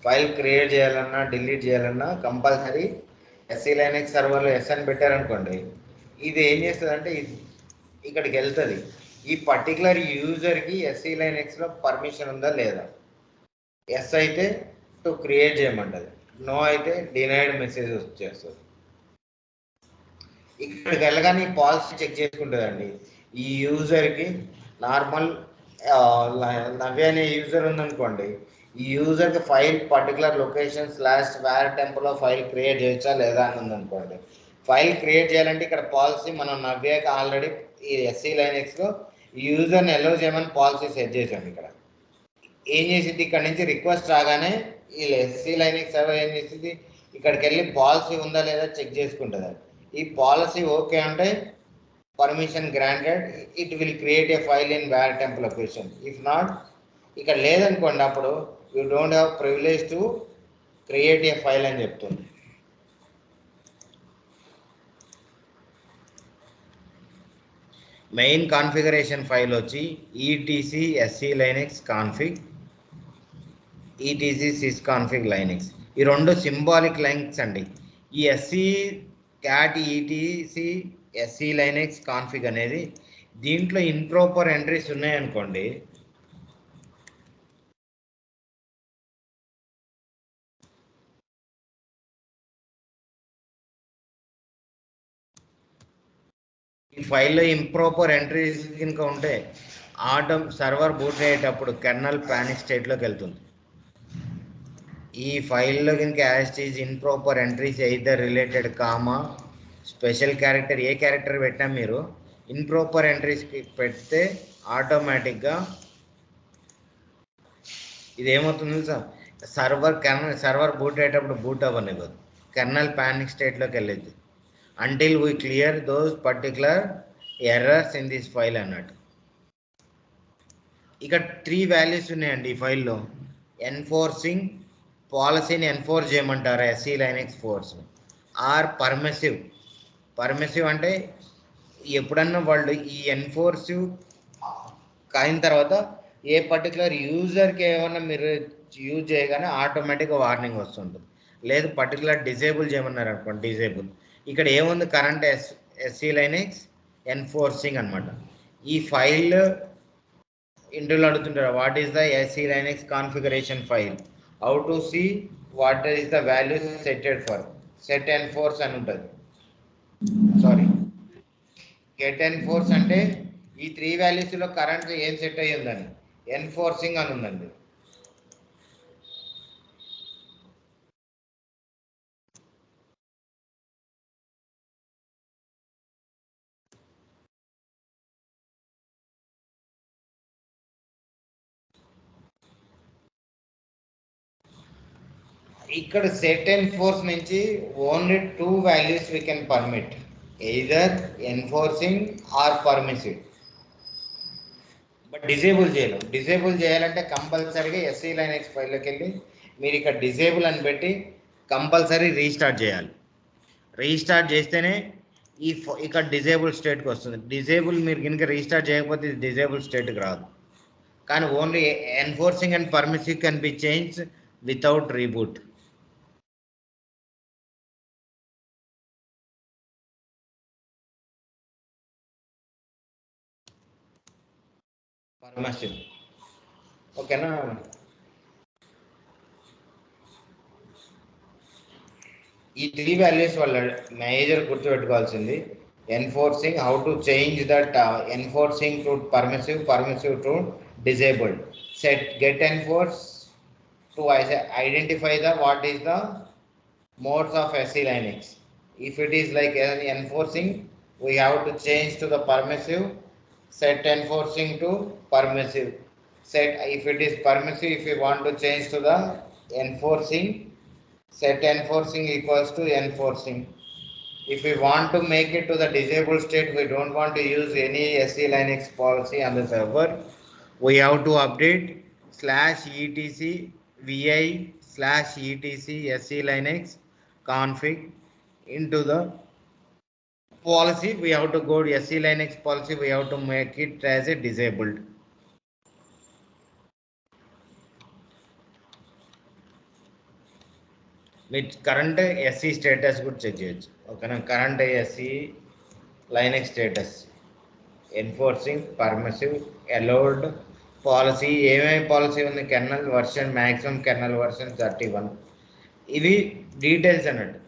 ఫైల్ క్రియేట్ చేయాలన్నా, డిలీట్ చేయాలన్నా కంపల్సరీ ఎస్సీ లైనెక్స్ సర్వర్లో ఎస్ అని పెట్టారనుకోండి, ఇది ఏం చేస్తుందంటే ఇక్కడికి వెళ్తుంది. ఈ పర్టికులర్ యూజర్కి ఎస్సీ లైనెక్స్లో పర్మిషన్ ఉందా లేదా, ఎస్ అయితే టు క్రియేట్ చేయమంటుంది, నో అయితే డినైడ్ మెసేజ్ వచ్చేస్తుంది. ఇక్కడికి వెళ్ళగానే ఈ పాలసీ చెక్ చేసుకుంటుందండి. ఈ యూజర్కి నార్మల్ నవ్య అనే యూజర్ ఉందనుకోండి, ఈ యూజర్కి ఫైల్ పర్టికులర్ లొకేషన్ /var టెంపుల్లో ఫైల్ క్రియేట్ చేయొచ్చా లేదా అని ఉందనుకోండి. ఫైల్ క్రియేట్ చేయాలంటే ఇక్కడ పాలసీ మనం నవ్యకి ఆల్రెడీ ఈ ఎస్సీ లైనెక్స్లో ఈ యూజర్ని ఎలో చేయమని పాలసీ సెట్ చేసాం. ఇక్కడ ఏం చేసింది, ఇక్కడ నుంచి రిక్వెస్ట్ రాగానే ఈ ఎస్సీ లైనెక్స్ సర్వర్ ఏం చేసింది, ఇక్కడికి వెళ్ళి పాలసీ ఉందా లేదా చెక్ చేసుకుంటుంది. ఈ పాలసీ ఓకే అంటే permission granted, it will create a file in var temp location. If not, ఇక్కడ లేదనుకోండి, అప్పుడు you don't have privilege to create a file అని చెప్తుంది. మెయిన్ కాన్ఫిగరేషన్ ఫైల్ వచ్చి ETC SE Linux config, ETC sys config Linux. ఈ రెండు symbolic lines అండి. ఈ SE cat ETC SE Linux config అనేది దీంట్లో ఇంప్రాపర్ ఎంట్రీస్ ఉన్నాయనుకోండి, ఈ ఫైల్లో ఇంప్రాపర్ ఎంట్రీస్ కనుక ఉంటే సర్వర్ బూట్ అయ్యేటప్పుడు కెర్నల్ పానిక్ స్టేట్లోకి వెళ్తుంది. ఈ ఫైల్లో కనుక as improper entries either related comma special character, ఏ క్యారెక్టర్ పెట్టినా మీరు ఇంప్రాపర్ ఎంట్రీస్కి పెడితే ఆటోమేటిక్గా ఇది ఏమవుతుంది సార్, సర్వర్ బూట్ అయ్యేటప్పుడు బూట్ అవ్వనివ్వదు, కెర్నల్ పానిక్ స్టేట్లోకి వెళ్ళేది until we clear those particular errors in this file అన్నట్టు. ఇక్కడ 3 వాల్యూస్ ఉన్నాయండి ఈ ఫైల్లో. ఎన్ఫోర్సింగ్, పాలసీని ఎన్ఫోర్స్ చేయమంటారు SELinux force, or permissive. Permissive అంటే ఎప్పుడన్నా వాళ్ళు ఈ ఎన్ఫోర్సివ్ అయిన తర్వాత ఏ పర్టికులర్ యూజర్కి ఏమన్నా మీరు యూజ్ చేయగానే ఆటోమేటిక్గా వార్నింగ్ వస్తుంటుంది. లేదు పర్టికులర్ డిజేబుల్ చేయమన్నారు అనుకోండి, డిజేబుల్. ఇక్కడ ఏముంది కరెంట్ ఎస్సీ లైనెక్స్ ఎన్ఫోర్సింగ్ అనమాట. ఈ ఫైల్ ఇంటర్వ్యూలో అడుగుతుంటారు what is the SELinux configuration file, how to see what is the value setted for, set enforce అని ఉంటుంది. సారీ, గెట్ ఎన్ఫోర్స్ అంటే ఈ 3 వాల్యూస్లో కరెంట్ ఏం సెట్ అయ్యి ఉందని, ఎన్ఫోర్సింగ్ అని ఉందండి. ఇక్కడ సెట్ ఎన్ఫోర్స్ నుంచి only 2 values we can permit, either enforcing or permissive. But disable చేయలేం. డిజేబుల్ చేయాలంటే కంపల్సరీగా ఎస్సీ లైనెక్స్ ఫైల్లోకి వెళ్ళి మీరు ఇక్కడ డిజేబుల్ అని పెట్టి కంపల్సరీ రీస్టార్ట్ చేయాలి. రీస్టార్ట్ చేస్తేనే ఇక్కడ డిజేబుల్ స్టేట్కి వస్తుంది. డిజేబుల్ మీరు కనుక రీస్టార్ట్ చేయకపోతే ఇది డిజేబుల్ స్టేట్కి రాదు. కానీ only enforcing and permissive can be change without reboot. Permissive ఓకేనా. ఈ 3 వాల్యూస్ వల్ల మేజర్ గుర్తుపెట్టుకోవాల్సింది enforcing, how to change that enforcing to permissive, permissive to disabled, said get enforce to identify the what is the modes of SC Linux. If it is like enforcing, we have to change to the permissive, set enforcing to permissive. Set if it is permissive, if we want to change to the enforcing, set enforcing equals to enforcing. If we want to make it to the disabled state, we don't want to use any SC Linux policy on the server, we have to update /etc vi/etc SC Linux config into the policy. We have to go to SC Linux policy, we have to make it as a disabled. with current SC status good check cheyచ్చు. ఓకేనా. Current SC Linux status, enforcing, permissive, allowed, policy ఏమేమి policy ఉంది, kernel version, maximum kernel version 31. ఇవి details అన్నట్టు.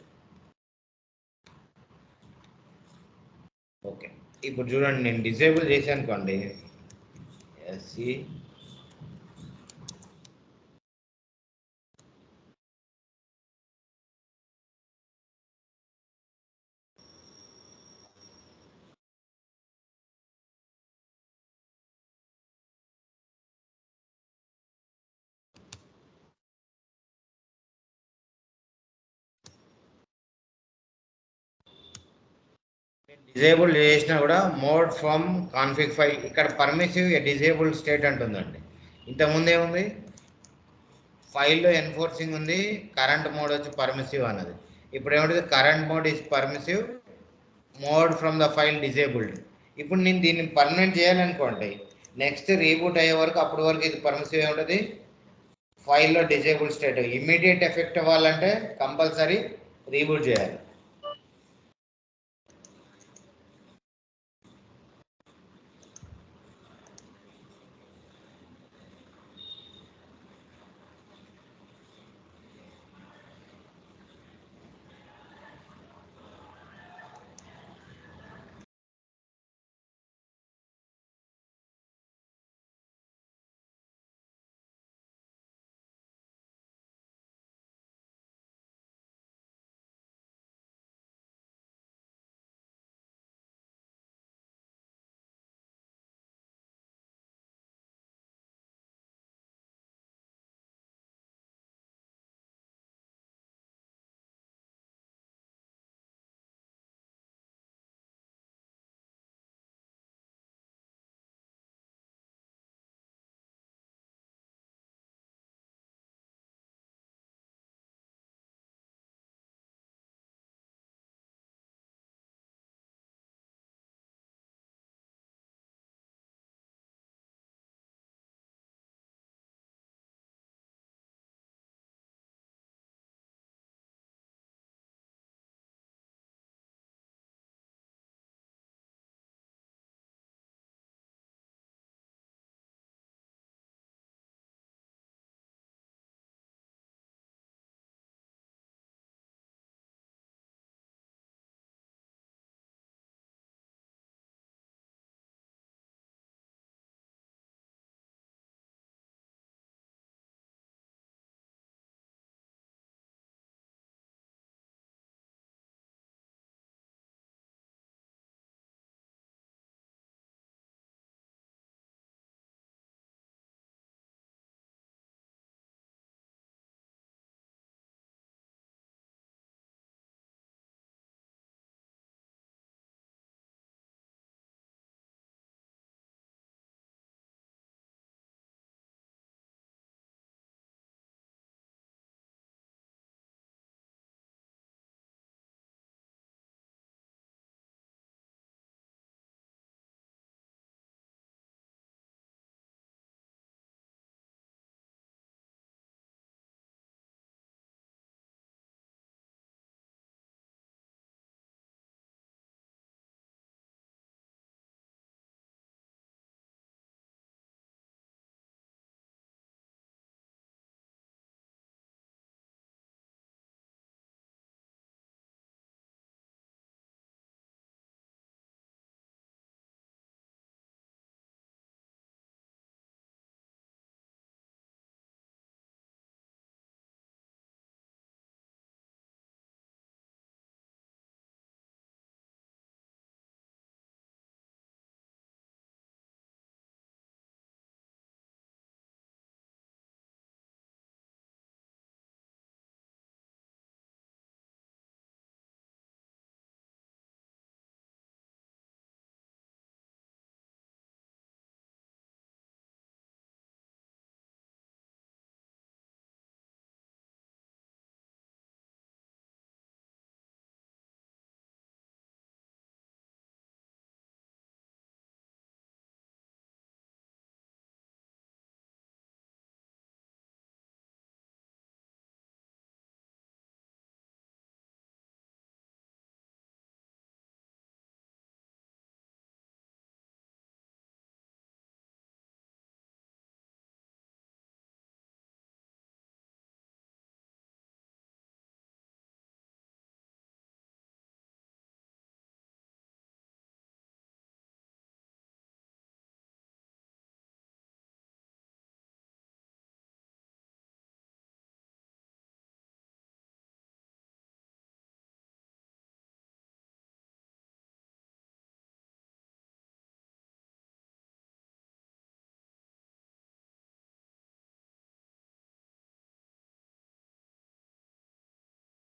Okay, ఇప్పుడు చూడండి నేను disable చేశాను అనుకోండి ఎస్సీ డిజేబుల్ చేసినా కూడా మోడ్ ఫ్రమ్ కాన్ఫిగ్ ఫైల్, ఇక్కడ పర్మిసివ్ డిజేబుల్ స్టేట్ అంటుందండి. ఇంతకుముందు ఏముంది, ఫైల్లో ఎన్ఫోర్సింగ్ ఉంది, కరెంట్ మోడ్ వచ్చి పర్మిసివ్ అన్నది. ఇప్పుడు ఏమిటి, current mode is permissive, mode from the file disabled. ఇప్పుడు నేను దీన్ని పర్మనెంట్ చేయాలనుకోండి, నెక్స్ట్ రీబూట్ అయ్యే వరకు అప్పటి వరకు ఇది పర్మిసివ్ ఉంటుంది, ఫైల్లో డిజేబుల్ స్టేట్. ఇమ్మీడియట్ ఎఫెక్ట్ అవ్వాలంటే కంపల్సరీ రీబూట్ చేయాలి.